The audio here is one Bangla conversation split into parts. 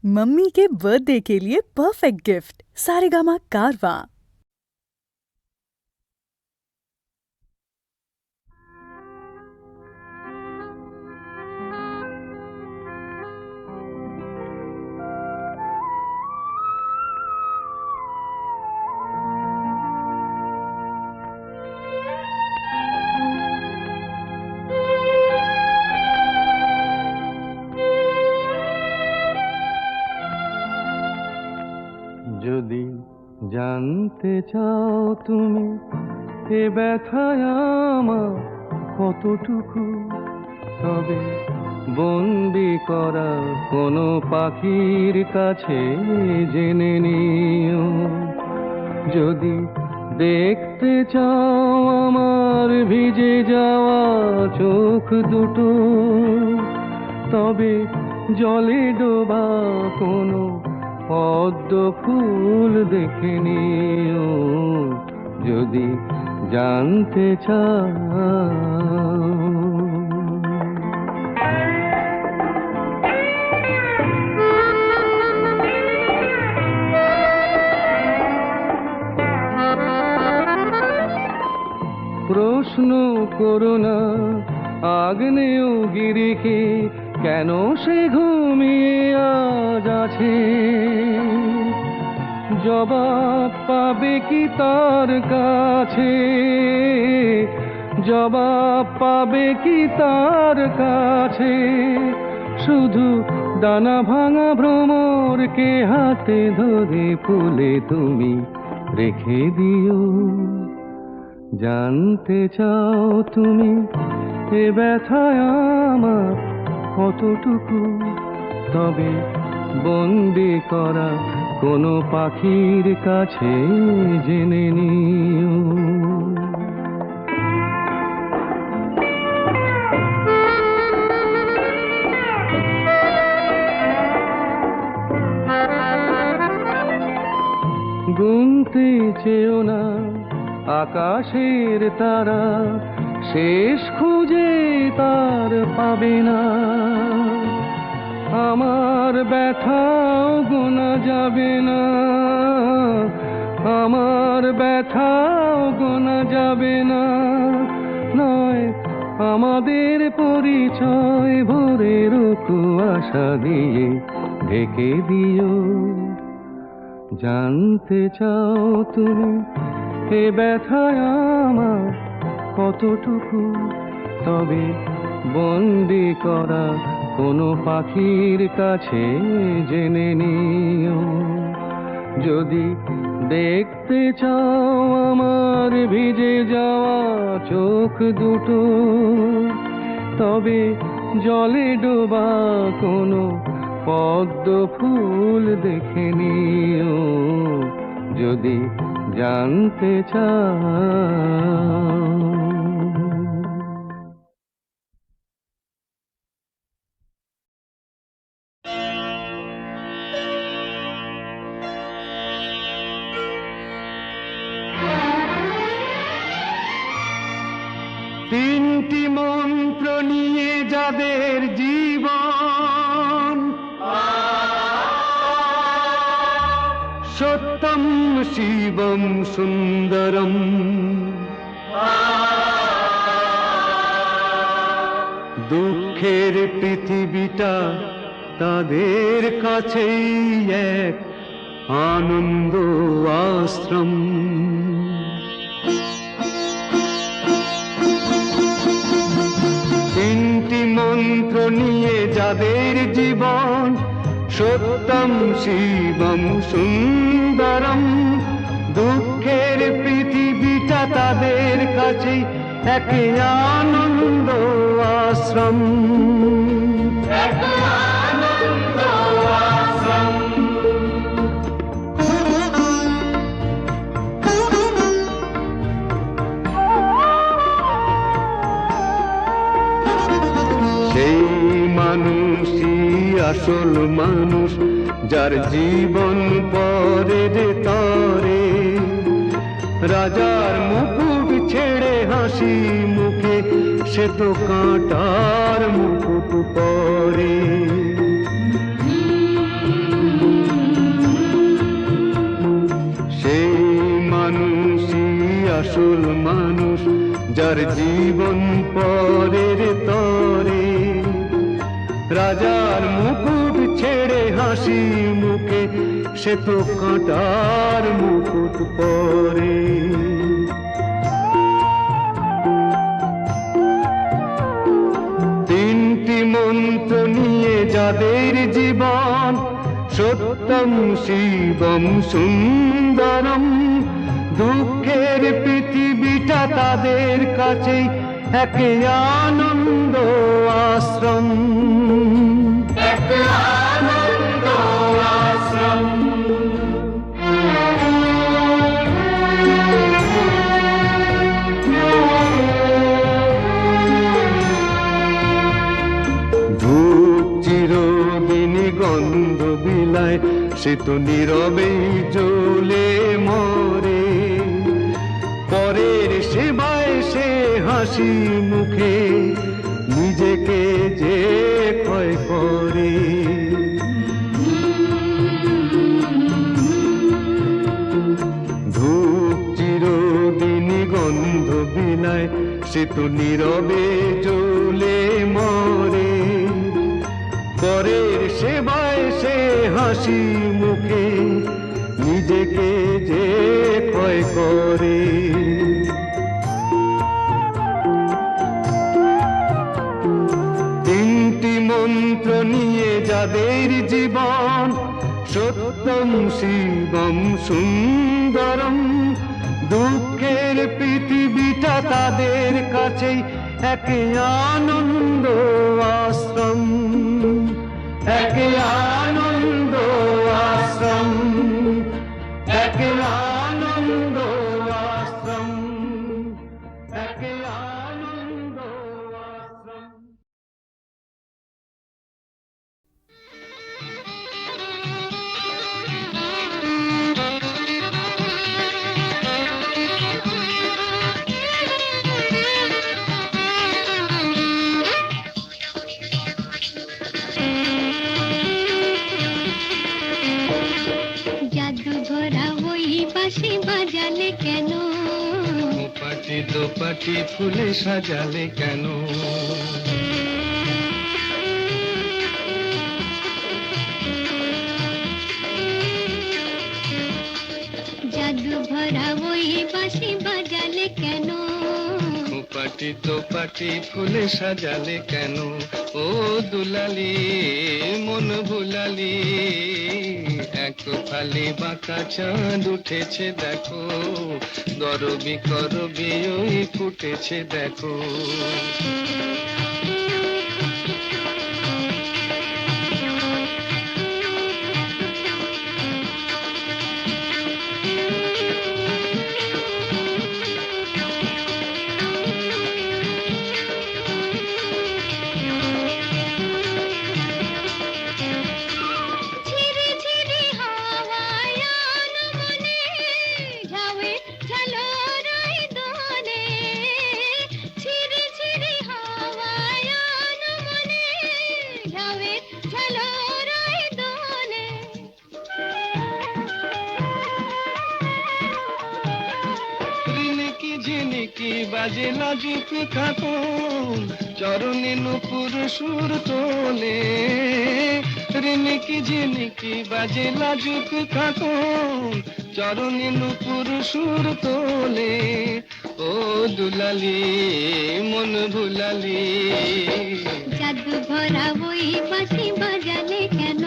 मम्मी के बर्थडे के लिए परफेक्ट गिफ्ट सारेगामा कारवां। যদি জানতে চাও তুমি এ ব্যথায় আমার কতটুকু, তবে বন্দি করা কোনো পাখির কাছে জেনে নিও। যদি দেখতে চাও আমার ভিজে যাওয়া চোখ দুটো, তবে জলে ডোবা কোনো পদ্ম ফুল দেখে নিও। যদি জানতে চাও প্রশ্ন করো না আগ্নেয়গিরিকে কেন সে ঘুমিয়ে আজ আছে। জবাব পাবে কি তার কাছে, জবাব পাবে কি তার কাছে। শুধু ডানা ভাঙা ভ্রমরকে হাতে ধরে ফুলে তুমি রেখে দিও। জানতে চাও তুমি এ ব্যথায় আমার কতটুকু, তবে বন্দি করা কোনো পাখির কাছে জেনে নিও। গুনতে চেও না আকাশের তারা, শেষ খুঁজে তার পাবে না। আমার ব্যথাও গোনা যাবে না, আমার ব্যথাও গোনা যাবে না। নয় আমাদের পরিচয় ভোরের কুয়াশা দিয়ে ঢেকে দিও। জানতে চাও তুমি এ ব্যথায় আমার কতটুকু, তবে বন্দি করা কোনো পাখির কাছে জেনে নিও। যদি দেখতে চাও আমার ভিজে যাওয়া চোখ দুটো, তবে জলে ডোবা কোনো পদ্ম ফুল দেখে নিও। যদি জানতে চাও তিনটি মন্ত্র নিয়ে যাদের জীবন, সত্যম শিবম সুন্দরম, দুঃখের পৃথিবীটা তাদের কাছেই এক আনন্দ আশ্রম। তিনটি মন্ত্র নিয়ে যাদের জীবন, সত্যম শিবম সুন্দরম, দুঃখের পৃথিবীটা তাদের কাছে এক আনন্দ আশ্রম। সেই মানুষই আসল মানুষ, যার জীবন পরের তরে। রাজার মুকুট ছেড়ে হাসি মুখে সে তো কাঁটার মুকুট পরে। আসল মানুষ, যার জীবন পরের তরে। রাজার মুকুট ছেড়ে হাসি মুখে, সে তো কাঁটার মুকুট পরে। তিনটি মন্ত্র নিয়ে যাদের জীবন, সত্যম শিবম সুন্দরম। দুঃখের পৃথিবীটা তাদের কাছে এক আনন্দ আশ্রম, এক আনন্দ আশ্রম। ধূপ চিরদিনই গন্ধ বিলায়, সে তো নীরবেই জ্বলে মরে। পরের সেবায় সে হাসি মুখে নিজেকে যে ক্ষয় করে। ধূপ চিরদিনই গন্ধ বিলায়, সে তো নীরবে জ্বলে মরে। পরের সেবায় সে হাসি মুখে নিজেকে যে ক্ষয় করে। তিনটি মন্ত্র নিয়ে যাদের জীবন, সত্যম শিবম সুন্দরম। দুঃখের পৃথিবীটা তাদের কাছেই এক আনন্দ আশ্রম, এক আনন্দ আশ্রম, এক আনন্দ আশ্রম, এক আনন্দ আশ্রম। জাদু ভরা ওই বাঁশি বাজালে কেন? পাটি দোপাটি ফুলে সাজালে কেন? জাদু ভরা ওই বাঁশি বাজালে কেন? পাটি দোপাটি ফুলে সাজালে কেন? ও দুলালি মন ভুলালি, এক ফালি বাঁকা চাঁদ উঠেছে দেখো, গরবি করবি ওই ফুটেছে দেখো। ঝিরি ঝিরি হাওয়ায় আনমনে ঝাউয়ে ঝালরাই দোলে। ঝিরি ঝিরি হাওয়ায় আনমনে ঝাউয়ে ঝালরাই দোলে। রিনিকি ঝিনিকি বাজে লাজুক খাতুন, চরণে নুপুর সুর তোলে। রিনিকি ঝিনিকি বাজে লাজুক খাতুন, চরণে নুপুর সুর তোলে। ও দুলালি মন ভুলালি, জাদু ভরা ওই বাঁশি বাজালে কেন?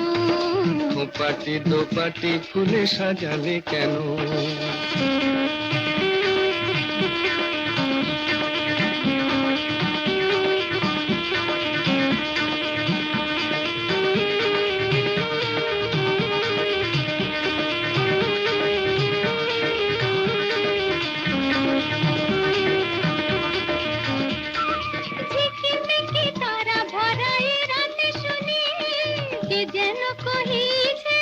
পাটি দোপাটি ফুলে সাজালে কেন? ঝিকিমিকি তারা ভরা এই রাতে শুনি, কে যেন কহিছে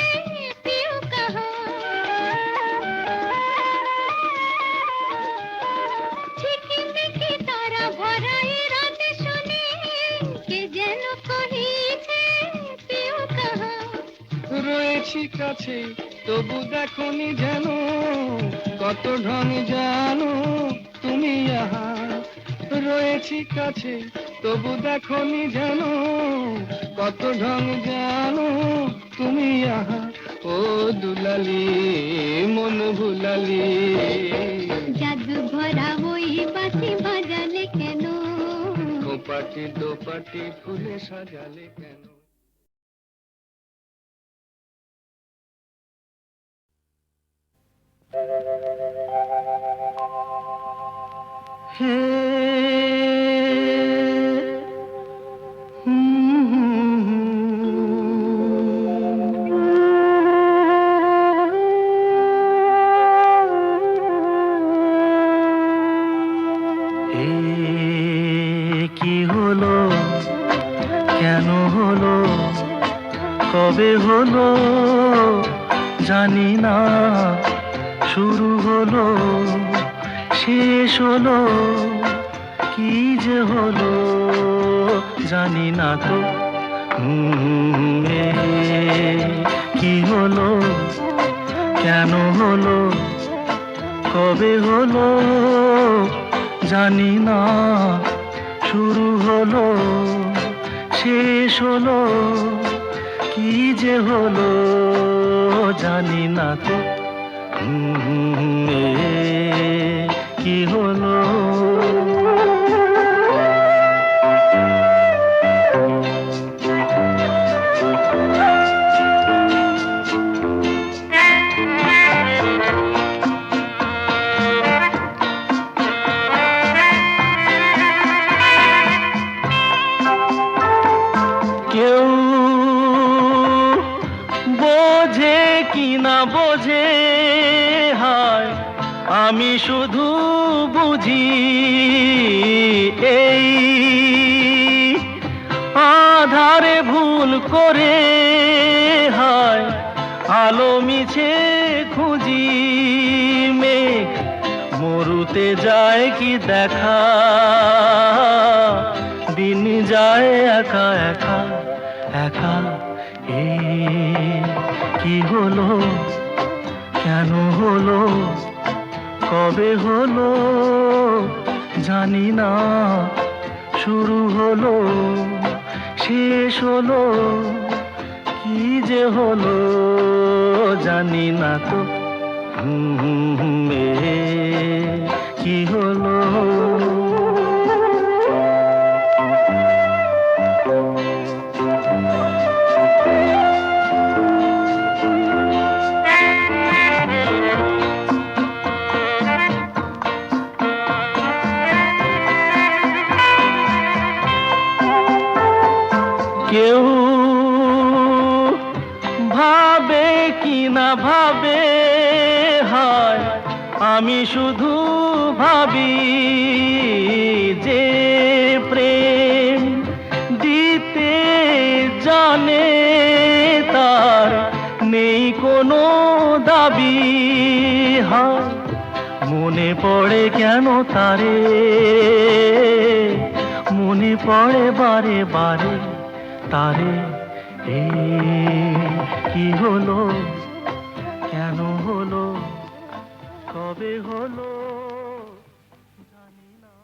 পিউ কাহা। ঝিকিমিকি তারা ভরা এই রাতে শুনি, কে যেন কহিছে পিউ কাহা। রয়েছি কাছে তবু দেখনি যেন কত ঢং জানো তুমি আহা রয়েছি কাছে তবু দেখনি যেন কত ঢং জানো তুমি আহা ও দুলালি মন ভুলালি জাদু ভরা ওই বাঁশি বাজালে কেন দোপাটি দোপাটি ফুলে সাজালে কেন হে কি হলো কেন হলো কবে হলো জানি না শুরু হলো শেষ হলো কি যে হলো জানি না তো কি হলো কেন হলো কবে হলো জানি না শুরু হলো শেষ হলো কি যে হলো জানি না তো কি হলো কেউ বোঝে কি না বোঝে হায় আমি শুধু বুঝি এই আধারে ভুল করে হায় আলো মিছে খুঁজি মেঘ মরুতে যায় কি দেখা দিন যায় একা একা একা কি হলো কেন হলো কবে হলো জানি না শুরু হলো শেষ হলো কি যে হলো জানি না তো কি হলো কেউ ভাবে কি না ভাবে হায় আমি শুধু ভাবি যে প্রেম দিতে জানে তার নেই কোনো দাবি হায় মনে পড়ে কেন তারে মনে পড়ে বারে বারে তারে কি হলো কেন হলো কবে হলো জানি না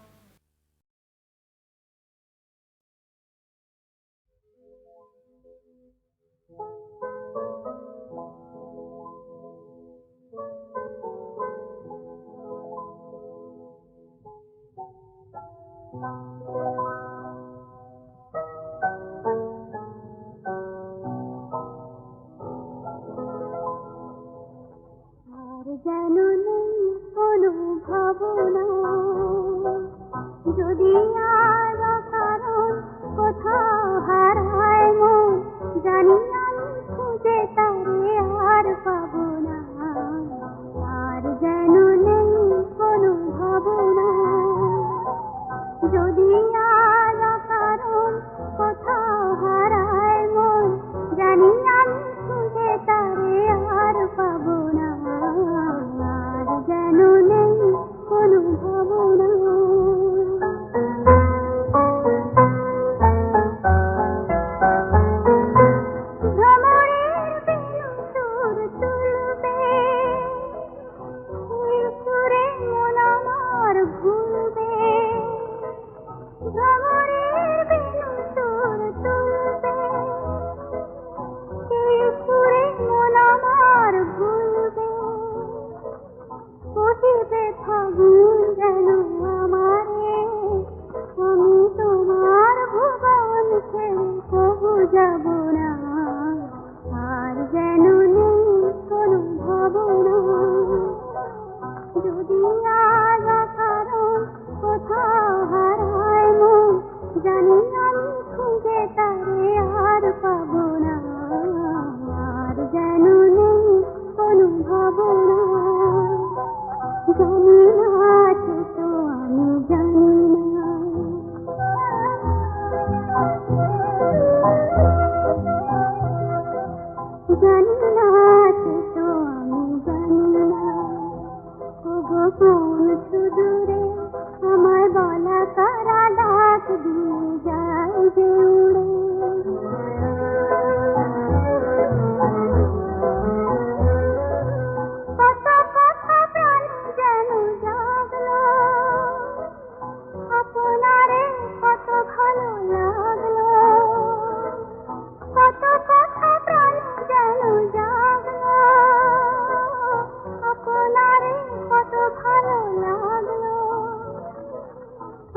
আর যেন নেই অনুভব জানি না আছে তো আমি জানি না, জানি না আছে তো আমি জানি না। ওগো কোন সুদূরে আমার বলা কারা ডাক দিয়ে যায় যে উড়ে। কত কথা প্রাণ যেন জাগলো, আপনারে কত ভালো লাগলো। কত কথা প্রাণ যেন জাগলো, আপনারে কত ভালো লাগলো।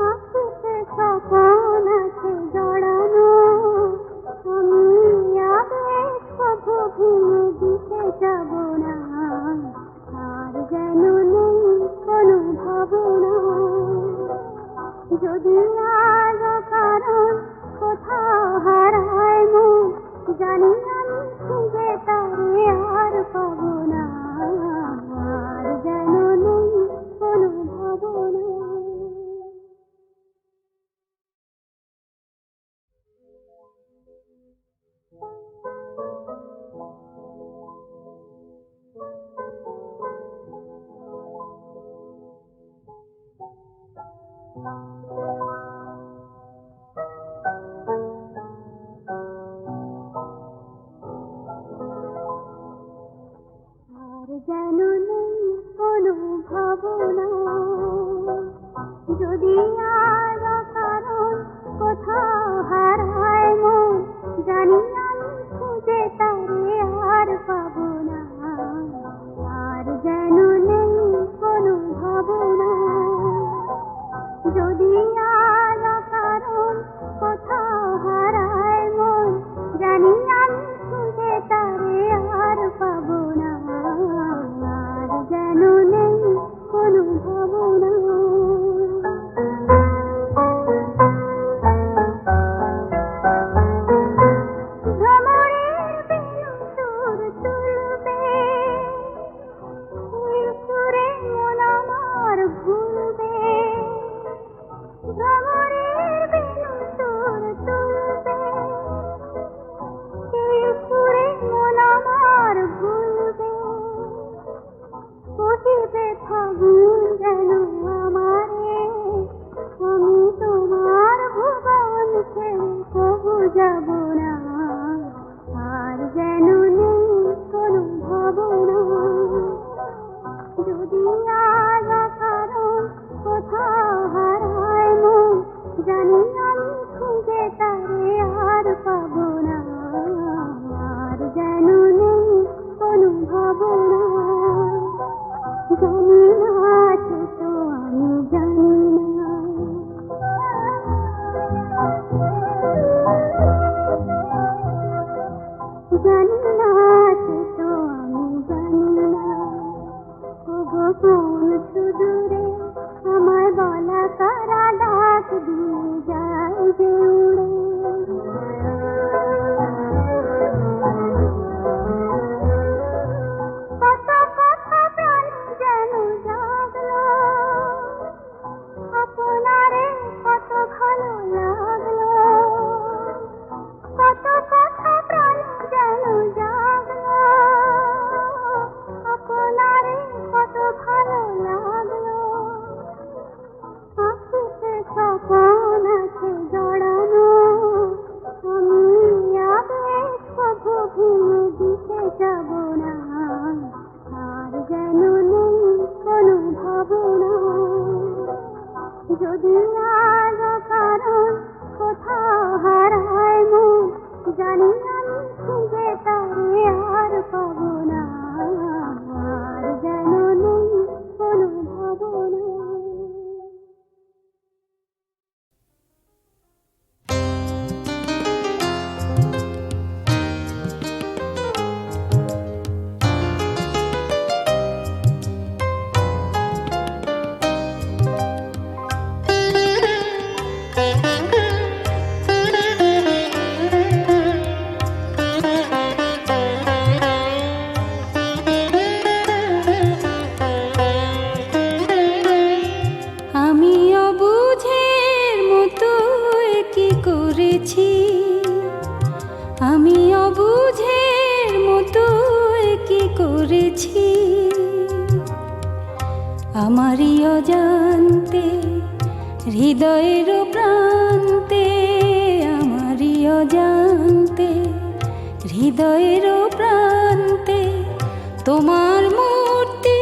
আঁখিতে স্বপন আছে জড়ানো, আমি আবেগ কভু ভেঙে দিতে যাব না। আর যেন নেই কোনো ভাবনা, যদি আজ কারণ কোথাও হারায় মন, জানি আমি খুঁজে তারে আর পাবো না। আর যেন নেই কোনো ভাবনা। আর যেন নেই কোনো ভাবনা, যদি আর কারণ কোথাও হারায় মন, জানি আমি খুঁজে তারে আর পাবো না। আর যেন নেই কোনো ভাবনা, যদি আর কারণ কোথাও হারায় মন, জানি আমি খুঁজে তারে আর পাবো না। আর যেন নেই কোনো ভাবনা। ভ্রমরের বেনু সুর তুলবে, এই সুরে মন আমার ভুলবে। ভ্রমরের বেনু সুর তুলবে, এই সুরে মন আমার ভুলবে। কহিবে ফাগুন যেন আমারে, আমি তোমার ভুবন ছেড়ে কবু যাব না। আর যেন নেই কোনো ভাবনা, যদি আজ কারণ কোথাও হারায় মন, জানি আমি খুঁজে তারে আর পাবো না। আর যেন নেই কোনো ভাবনা, জানি না আছে তো আমি জানি না, জানি না আছে তো আমি জানি না। ওগো কোন সুদূরে আমার বলা কারা ডাক দিয়ে যায় যে উড়ে। কত কথা প্রাণ যেন আমারই অজান্তে হৃদয়ের প্রান্তে, আমারই অজান্তে হৃদয়ের প্রান্তে তোমার মূর্তি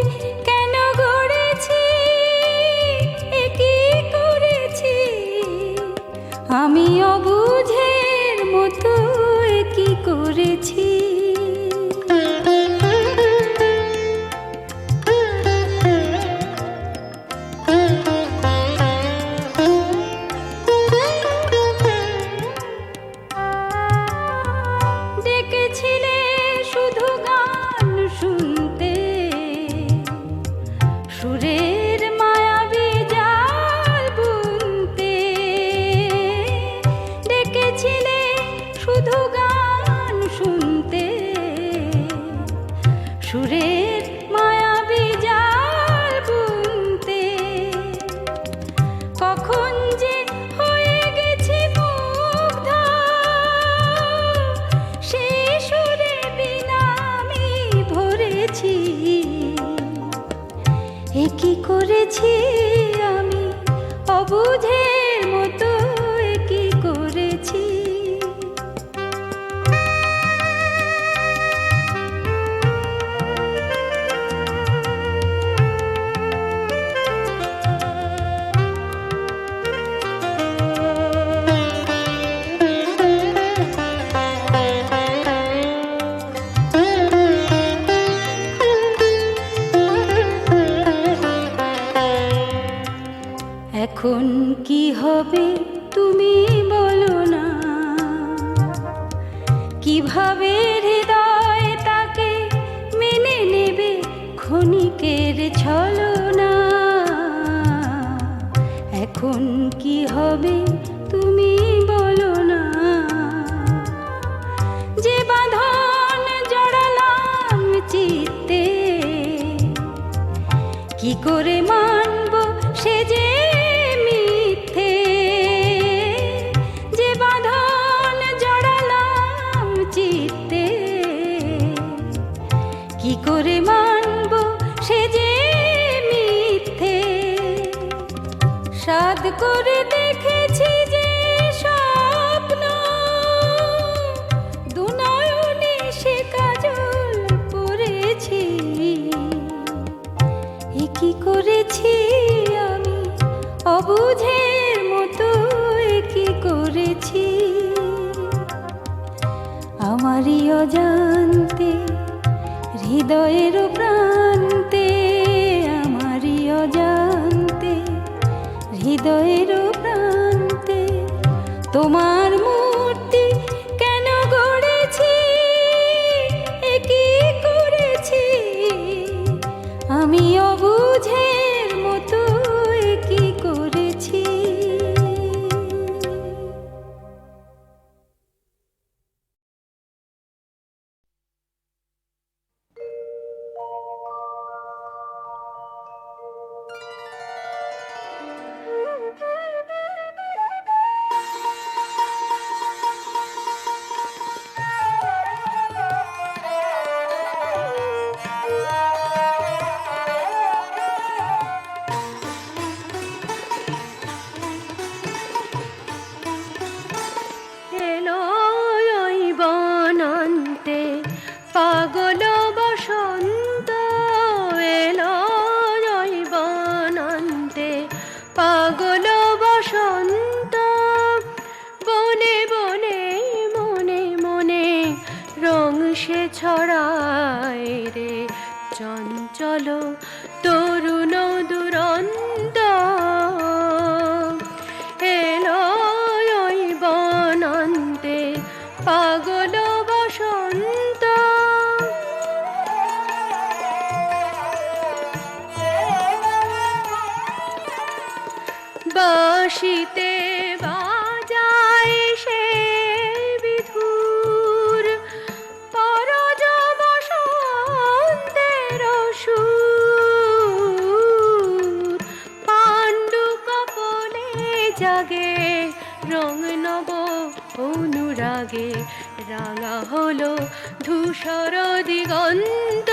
কেন গড়েছি, এ কি করেছি আমি অবুঝের মতো, এ কি করেছি। ডেকেছিলে শুধু গান শুনতে, সুরের মায়াবী জাল বুনতে। ডেকেছিলে শুধু গান শুনতে, সুরের মায়াবী জাল বুনতে। কখন যে হয়ে গেছি মুগ্ধ, সেই সুরে বিনা আমি ভরেছি। এ কি করেছি আমি অবুঝের মতো, এ কি করেছি। এখন কি হবে তুমি বলো না, কিভাবে হৃদয় তাকে মেনে নেবে ক্ষণিকের ছলনা। এখন কি হবে তুমি বলো না, যে বাঁধন জড়ালাম চিত্তে, কি করে মানব সে যে মিথ্যে। যে বাঁধন জড়ালাম চিত্তে, কি করে মানব সে যে মিথ্যে। সাধ করে দেখেছি যে স্বপ্ন, দুনয়নে সে কাজল পড়েছি। এ কি করেছি আমি অবুঝের মতো, এ কি করেছি। আমারই অজান্তে হৃদয়ের প্রান্তে, আমারই অজান্তে হৃদয়ের প্রান্তে তোমার মূর্তি কেন গড়েছি, এ কি করেছি আমি অবুঝের মতো, এ কি করেছি। এলো ওই বনান্তে পাগল বসন্ত, এলো ওই বনান্তে পাগল বসন্ত। বনে বনে মনে মনে রং সে ছড়ায় রে, চঞ্চল তরুণ দুরন্ত। এলো ওই বনান্তে পাগল বসন্ত। বাঁশিতে বাজায় সে বিধুর, পরজ বসন্তের সুর। পাণ্ডু কপলে জাগে রং নব অনুরাগে, রাঙা হলো ধূসর দিগন্ত।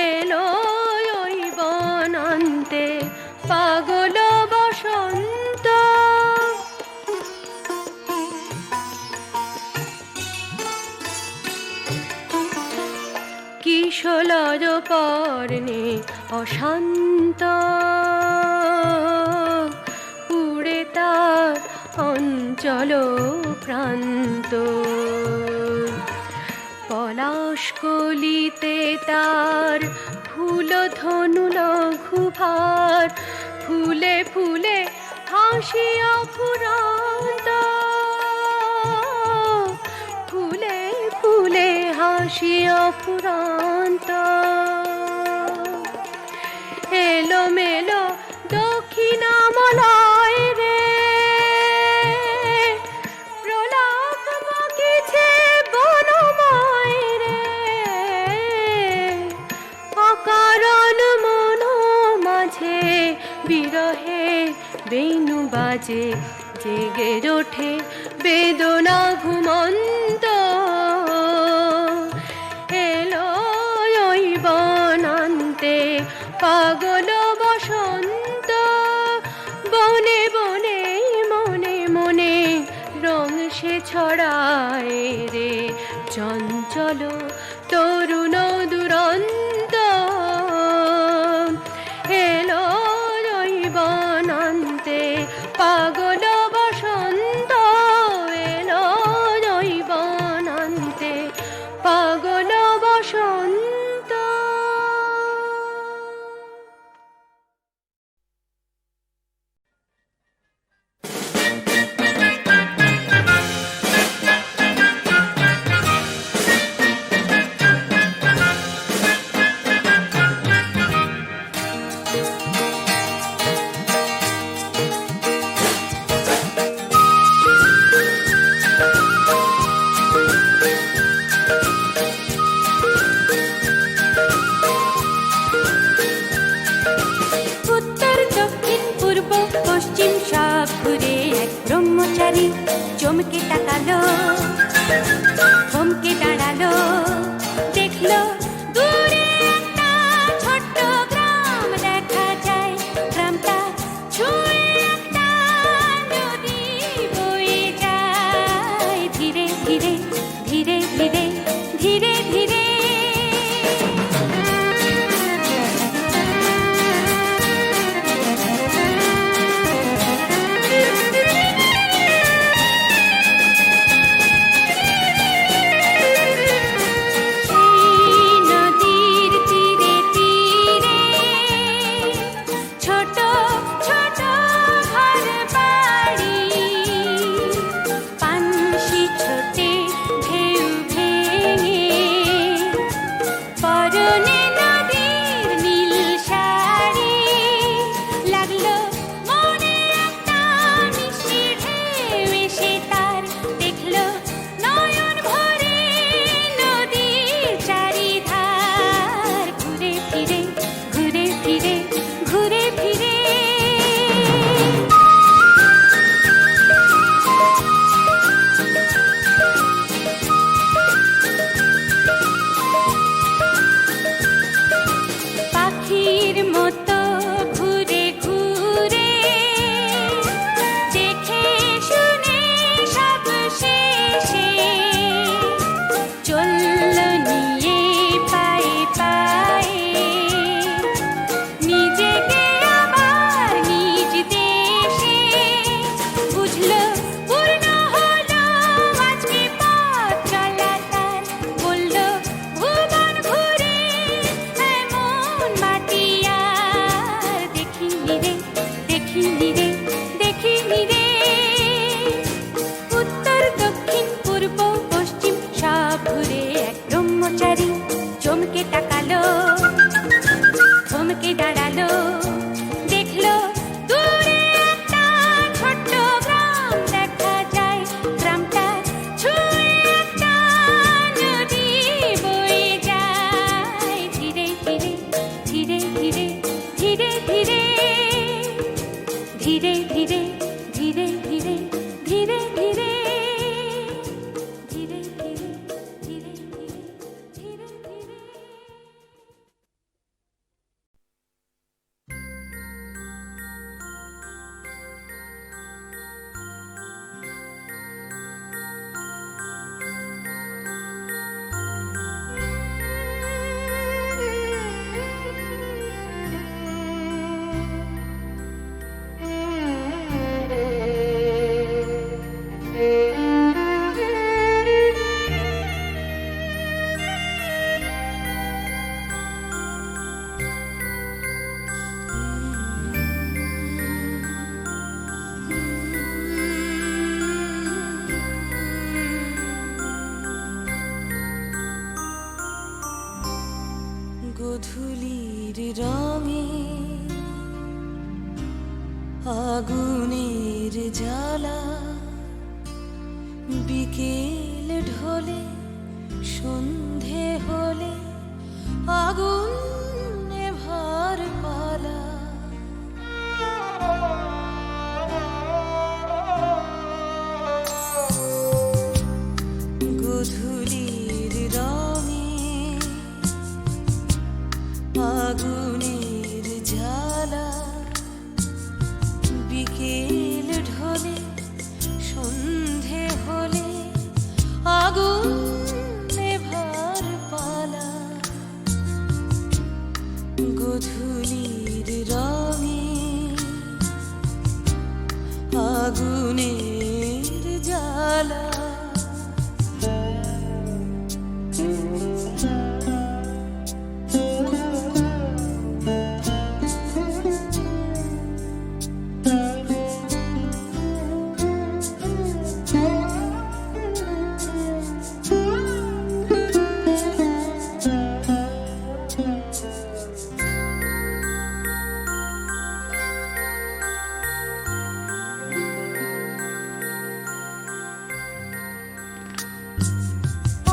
এলো নিশলজ পর্ণে অশান্ত উড়ে তার অঞ্চল প্রান্ত পলাশকলিতে তার ফুল ধনু লঘুভার ফুলে ফুলে হাসিয়া ফুরান্ত ফুলে ফুলে হাসিয়া ফুরান্ত এলো মেলো দক্ষিণামলয় রে প্রলাপ বকিছে বনময় রে অকারণ মন মাঝে বিরহে বেণু বাজে জেগে ওঠে বেদনা ঘুমন্ত এলো ওই বনান্তে পাগল বসন্ত বনে বনে মনে মনে রং সে ছড়ায় রে চঞ্চল তরুণ দুরন্ত এলো ওই বনান্তে পাগল বসন্ত এলো ওই বনান্তে পাগল বসন্ত। উত্তর দক্ষিণ পূর্ব পশ্চিম সব ঘুরে এক ব্রহ্মচারী চমকে তাকালো থমকে দাঁড়ালো দেখলো দূরে একটা ছোট্ট গ্রাম দেখা যায় গ্রামটা ছুঁয়ে একটা নদী বয়ে যায় ধীরে ধীরে ধীরে ধীরে ধীরে ধীরে গোধূলির রঙে আগুনের জ্বালা, বিকেল ঢলে সন্ধে হলে আগুন নেভার পালা। গোধূলির রঙে আগুনের জ্বালা, বিকেল ঢলে সন্ধে হলে আগুন নেভার পালা। গোধূলির রঙে আগুনের জ্বালা।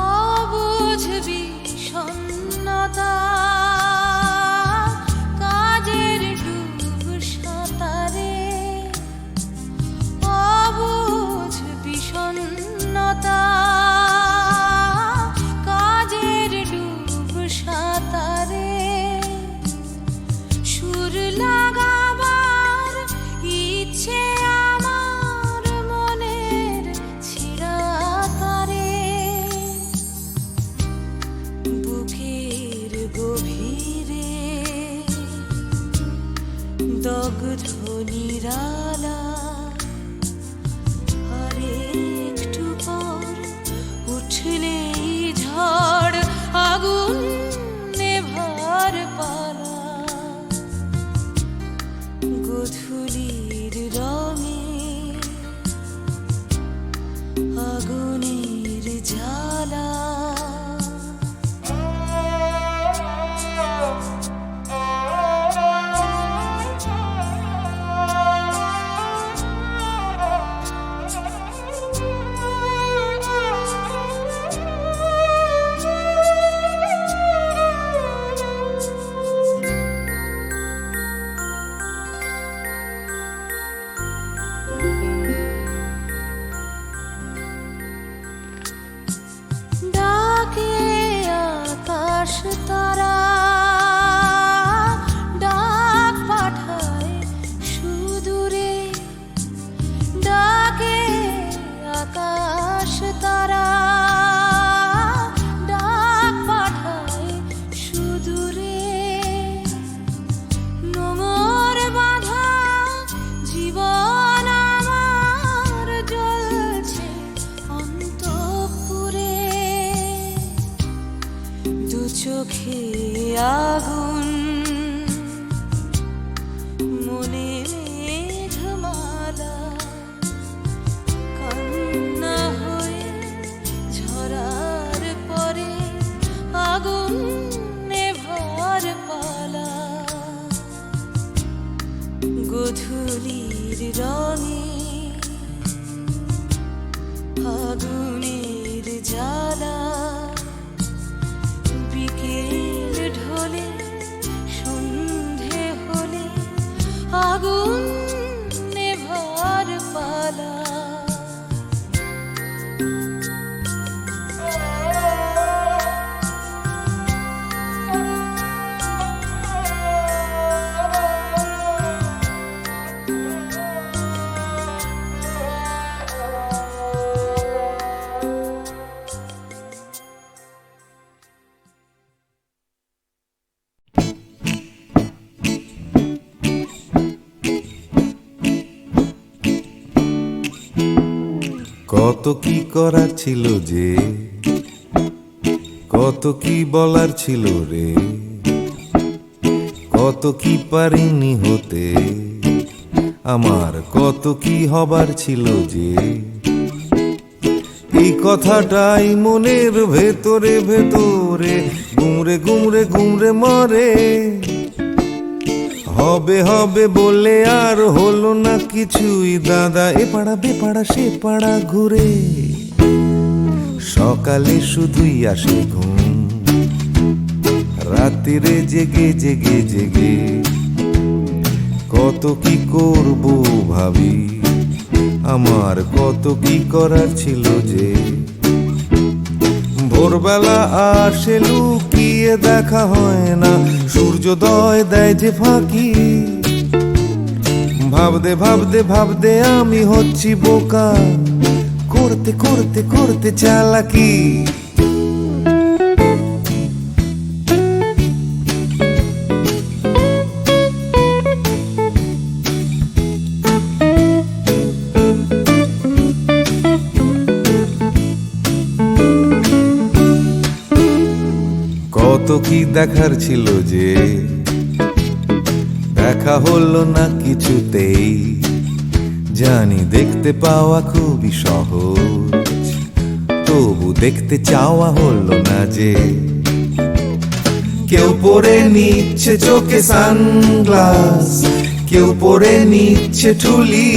অবুঝ বিষণ্ণতা কাজের ডুব সাঁতারে, অবুঝ বিষণ্ণতা কাজের ডুব সাঁতারে। সুর লাগাবার ইচ্ছে আমার মনের ছিড়া তারে, বুকের গভীরে দগ্ধ নিরালা। আর একটু পর উঠলেই ঝড়, আগুন নেভার পালা। গোধূলির রঙে আগুনের জ্বালা। ডাকে আকাশ তারা, ডাক পাঠায় সুদূরে। ডাকে আকাশ তারা, ডাক পাঠায় সুদূরে। নোঙর বাঁধা জীবন আমার জ্বলছে অন্তঃপুরে। দু চোখে আগুন, মনে মেঘমালা। কান্না হয়ে ঝরার পরে আগুন নেভার পালা। গোধূলির রঙে আগুনের জ্বালা, বিকেল ঢলে সন্ধে হলে আগুন নেভার পালা। কত কি করার ছিল যে, কত কি বলার ছিল রে, কত কি পারিনি হতে, আমার কত কি হবার ছিল যে। এই কথাটাই মনের ভেতরে ভেতরে গুমরে গুমরে গুমরে মরে। হবে হবে বলে আর হলো না কিছুই দাদা, এ পাড়া বে পাড়া সে পাড়া ঘুরে। সকালে শুধুই আসে ঘুম, রাত্রিরে জেগে জেগে জেগে কত কি করব ভাবি, আমার কত কি করার ছিল যে। ভোরবেলা আসে লুকিয়ে দেখা হয় না, সূর্যোদয় দেয় যে ফাঁকি। ভাবতে ভাবতে ভাবতে আমি হচ্ছি বোকা, করতে করতে করতে চালাকি। কত কি দেখার ছিল যে, দেখা হলো না কিছুতেই। জানি দেখতে পাওয়া খুবই সহজ, তবু দেখতে চাওয়া হলো না যে। কেউ পরে নিচ্ছে চোখে সানগ্লাস, কেউ পরে নিচ্ছে ঠুলি,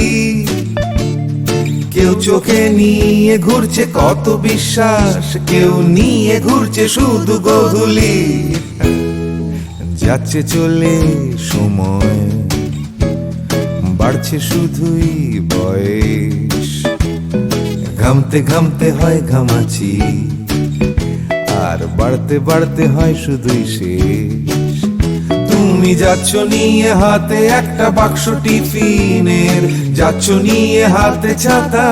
কেউ চোখে নিয়ে ঘুরছে কত বিশ্বাস, কেউ নিয়ে ঘুরছে শুধু গোধূলি। যাচ্ছে চলে সময়, বাড়ছে শুধুই বয়স, ঘামতে ঘামতে হয় ঘামাচি, আর বাড়তে বাড়তে হয় শুধুই শেষ। তুমি যাচ্ছ নিয়ে হাতে একটা বাক্স টিফিনের, যাচ্ছ নিয়ে হাতে ছাতা,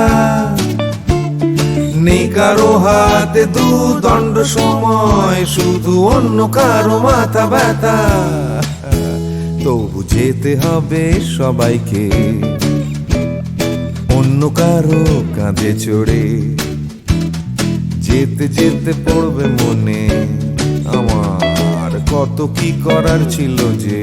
নেই কারো হাতে দুদণ্ড সময়, শুধু অন্য কারো মাথা ব্যথা। তবু যেতে হবে সবাইকে অন্য কারো কাঁধে চড়ে। যেতে যেতে পড়বে মনে আমার কত কি করার ছিল যে।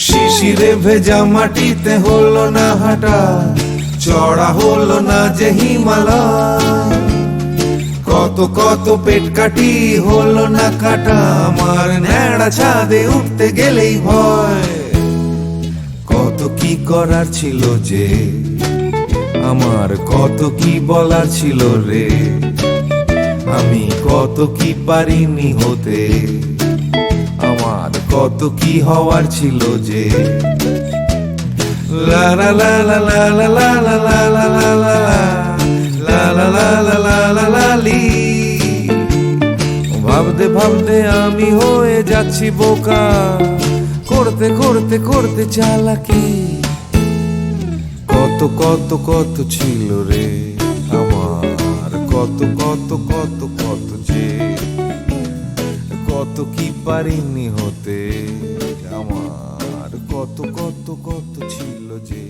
শিশিরে ভেজা মাটিতে হলো না হাঁটা, চড়া হলো না যে হিমালয়। কত কত পেট কাটি হলো না কাটা, আমার ন্যাড়া ছাদে উঠতে গেলেই ভয়। কত কি করার ছিল যে, আমার কত কি বলার ছিল রে। আমি কত কি পারিনি হতে, আমার কত কি হওয়ার ছিল যে। লা লা লা লা লা লা লা লা লা লা লা লা লা লা লা লা লা লা লা লি। ভাবতে ভাবতে আমি হয়ে যাচ্ছি বোকা, করতে করতে করতে চালাকি। কত কত কত ছিল রে আমার, কত কত কত কত যে। কত কি পারিনি হতে, আমার কত কত কত ছিল যে।